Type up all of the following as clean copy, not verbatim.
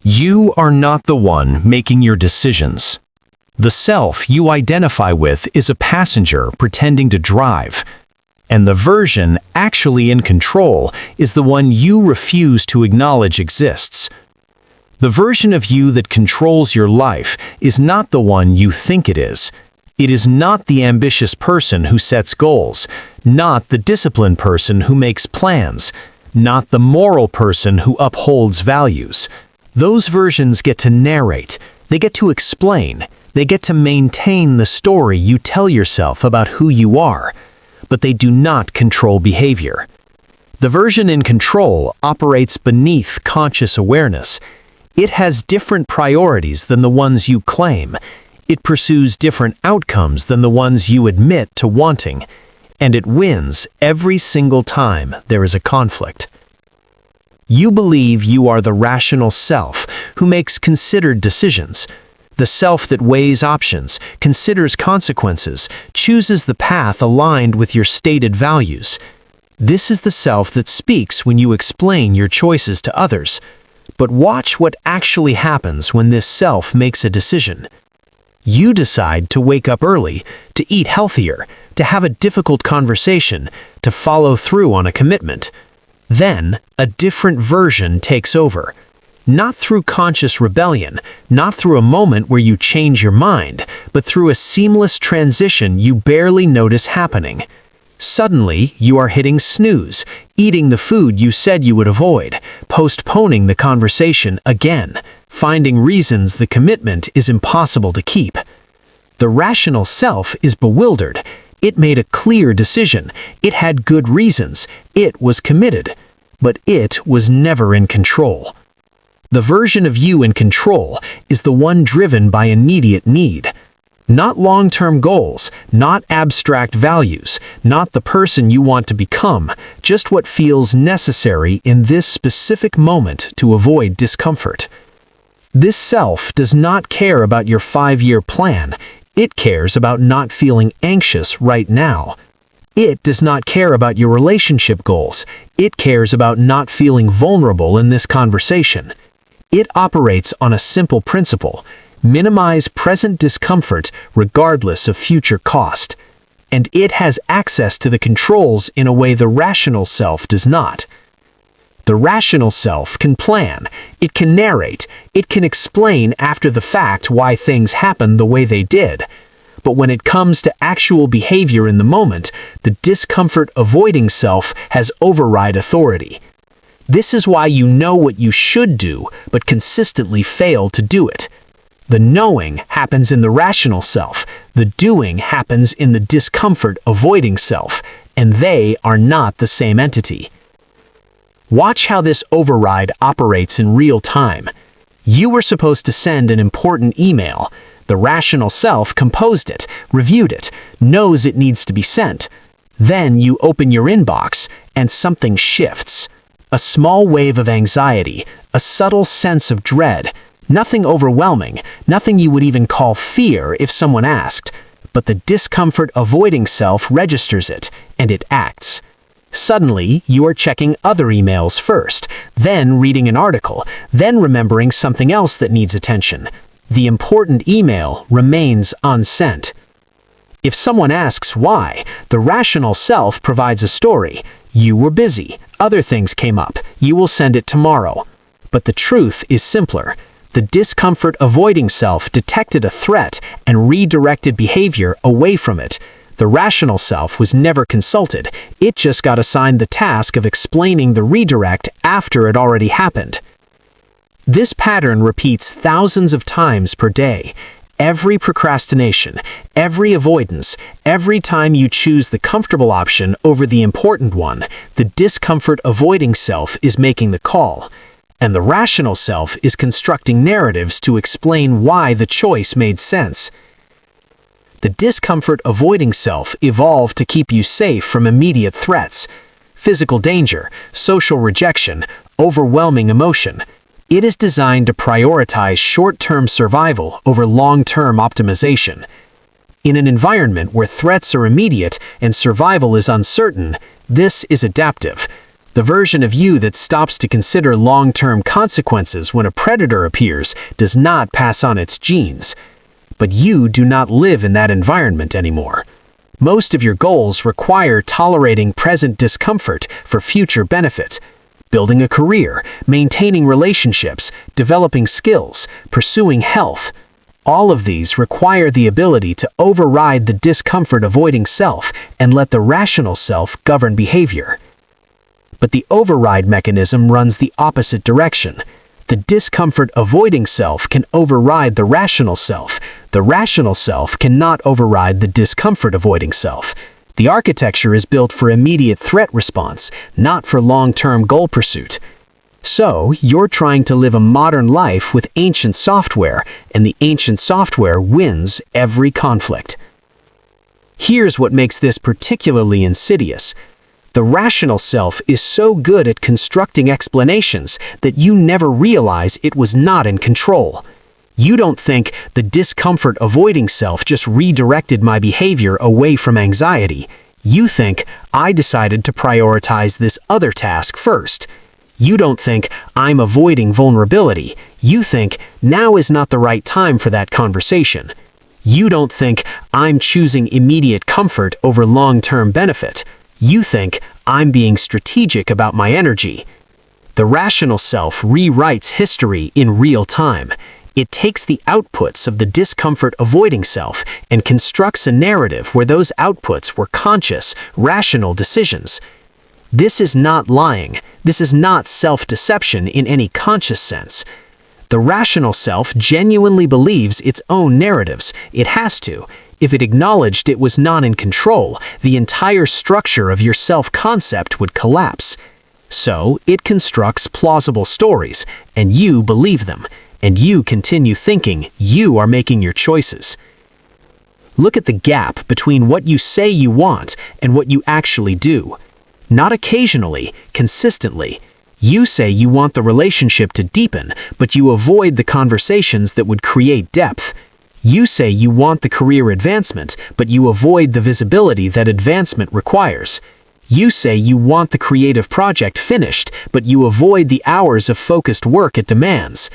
You are not the one making your decisions. The self you identify with is a passenger pretending to drive, and the version actually in control is the one you refuse to acknowledge exists. The version of you that controls your life is not the one you think it is. It is not the ambitious person who sets goals, not the disciplined person who makes plans, not the moral person who upholds values. Those versions get to narrate, they get to explain, they get to maintain the story you tell yourself about who you are, but they do not control behavior. The version in control operates beneath conscious awareness. It has different priorities than the ones you claim. It pursues different outcomes than the ones you admit to wanting, and it wins every single time there is a conflict. You believe you are the rational self who makes considered decisions, the self that weighs options, considers consequences, chooses the path aligned with your stated values. This is the self that speaks when you explain your choices to others. But watch what actually happens when this self makes a decision. You decide to wake up early, to eat healthier, to have a difficult conversation, to follow through on a commitment. Then, a different version takes over. Not through conscious rebellion, not through a moment where you change your mind, but through a seamless transition you barely notice happening. Suddenly, you are hitting snooze, eating the food you said you would avoid, postponing the conversation again, finding reasons the commitment is impossible to keep. The rational self is bewildered. It made a clear decision. It had good reasons. It was committed. But it was never in control. The version of you in control is the one driven by immediate need. Not long-term goals, not abstract values, not the person you want to become, just what feels necessary in this specific moment to avoid discomfort. This self does not care about your 5-year plan. It cares about not feeling anxious right now. It does not care about your relationship goals. It cares about not feeling vulnerable in this conversation. It operates on a simple principle: minimize present discomfort regardless of future cost. And it has access to the controls in a way the rational self does not. The rational self can plan, it can narrate, it can explain after the fact why things happen the way they did. But when it comes to actual behavior in the moment, the discomfort-avoiding self has override authority. This is why you know what you should do, but consistently fail to do it. The knowing happens in the rational self, the doing happens in the discomfort-avoiding self, and they are not the same entity. Watch how this override operates in real time. You were supposed to send an important email. The rational self composed it, reviewed it, knows it needs to be sent. Then you open your inbox, and something shifts. A small wave of anxiety, a subtle sense of dread. Nothing overwhelming, nothing you would even call fear if someone asked. But the discomfort-avoiding self registers it, and it acts. Suddenly, you are checking other emails first, then reading an article, then remembering something else that needs attention. The important email remains unsent. If someone asks why, the rational self provides a story. You were busy, other things came up, you will send it tomorrow. But the truth is simpler. The discomfort-avoiding self detected a threat and redirected behavior away from it. The rational self was never consulted. It just got assigned the task of explaining the redirect after it already happened. This pattern repeats thousands of times per day. Every procrastination, every avoidance, every time you choose the comfortable option over the important one, the discomfort-avoiding self is making the call. And the rational self is constructing narratives to explain why the choice made sense. The discomfort-avoiding self evolved to keep you safe from immediate threats, physical danger, social rejection, overwhelming emotion. It is designed to prioritize short-term survival over long-term optimization. In an environment where threats are immediate and survival is uncertain, this is adaptive. The version of you that stops to consider long-term consequences when a predator appears does not pass on its genes. But you do not live in that environment anymore. Most of your goals require tolerating present discomfort for future benefits. Building a career, maintaining relationships, developing skills, pursuing health. All of these require the ability to override the discomfort-avoiding self and let the rational self govern behavior. But the override mechanism runs the opposite direction. The discomfort-avoiding self can override the rational self. The rational self cannot override the discomfort-avoiding self. The architecture is built for immediate threat response, not for long-term goal pursuit. So, you're trying to live a modern life with ancient software, and the ancient software wins every conflict. Here's what makes this particularly insidious. The rational self is so good at constructing explanations that you never realize it was not in control. You don't think the discomfort-avoiding self just redirected my behavior away from anxiety. You think, I decided to prioritize this other task first. You don't think, I'm avoiding vulnerability. You think, now is not the right time for that conversation. You don't think, I'm choosing immediate comfort over long-term benefit. You think, I'm being strategic about my energy. The rational self rewrites history in real time. It takes the outputs of the discomfort-avoiding self and constructs a narrative where those outputs were conscious, rational decisions. This is not lying. This is not self-deception in any conscious sense. The rational self genuinely believes its own narratives. It has to. If it acknowledged it was not in control, the entire structure of your self-concept would collapse. So, it constructs plausible stories, and you believe them, and you continue thinking you are making your choices. Look at the gap between what you say you want and what you actually do. Not occasionally, consistently. You say you want the relationship to deepen, but you avoid the conversations that would create depth. You say you want the career advancement, but you avoid the visibility that advancement requires. You say you want the creative project finished, but you avoid the hours of focused work it demands.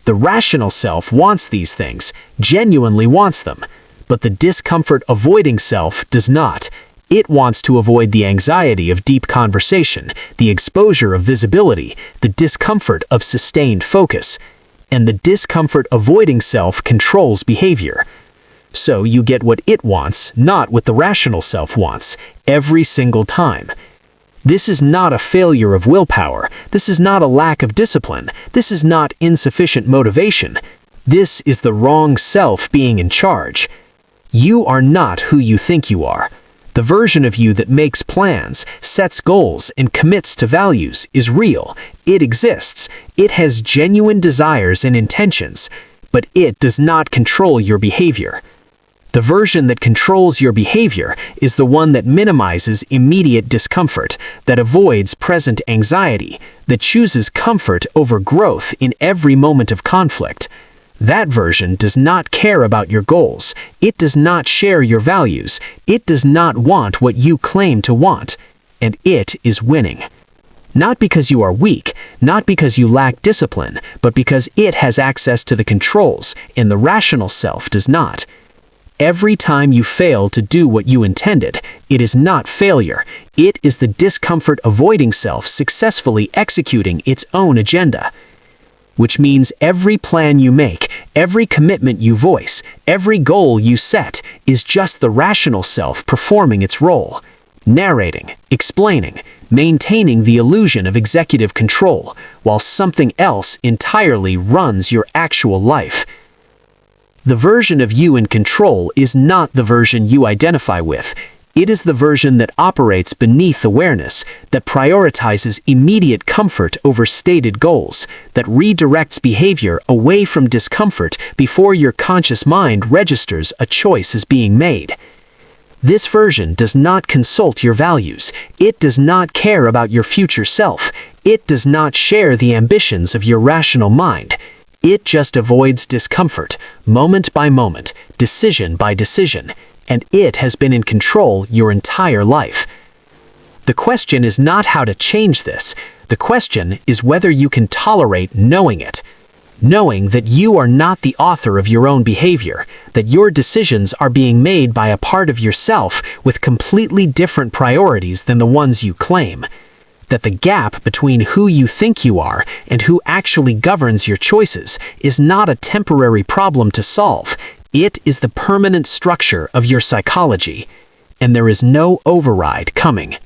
The rational self wants these things, genuinely wants them, but the discomfort-avoiding self does not. It wants to avoid the anxiety of deep conversation, the exposure of visibility, the discomfort of sustained focus. And the discomfort-avoiding self controls behavior. So you get what it wants, not what the rational self wants, every single time. This is not a failure of willpower. This is not a lack of discipline. This is not insufficient motivation. This is the wrong self being in charge. You are not who you think you are. The version of you that makes plans, sets goals, and commits to values is real. It exists. It has genuine desires and intentions, but it does not control your behavior. The version that controls your behavior is the one that minimizes immediate discomfort, that avoids present anxiety, that chooses comfort over growth in every moment of conflict. That version does not care about your goals. It does not share your values. It does not want what you claim to want. And it is winning. Not because you are weak, not because you lack discipline, but because it has access to the controls, and the rational self does not. Every time you fail to do what you intended, it is not failure. It is the discomfort-avoiding self successfully executing its own agenda. Which means every plan you make, every commitment you voice, every goal you set is just the rational self performing its role. Narrating, explaining, maintaining the illusion of executive control, while something else entirely runs your actual life. The version of you in control is not the version you identify with. It is the version that operates beneath awareness, that prioritizes immediate comfort over stated goals, that redirects behavior away from discomfort before your conscious mind registers a choice is being made. This version does not consult your values. It does not care about your future self. It does not share the ambitions of your rational mind. It just avoids discomfort, moment by moment, decision by decision, and it has been in control your entire life. The question is not how to change this. The question is whether you can tolerate knowing it. Knowing that you are not the author of your own behavior, that your decisions are being made by a part of yourself with completely different priorities than the ones you claim. That the gap between who you think you are and who actually governs your choices is not a temporary problem to solve. It is the permanent structure of your psychology, and there is no override coming.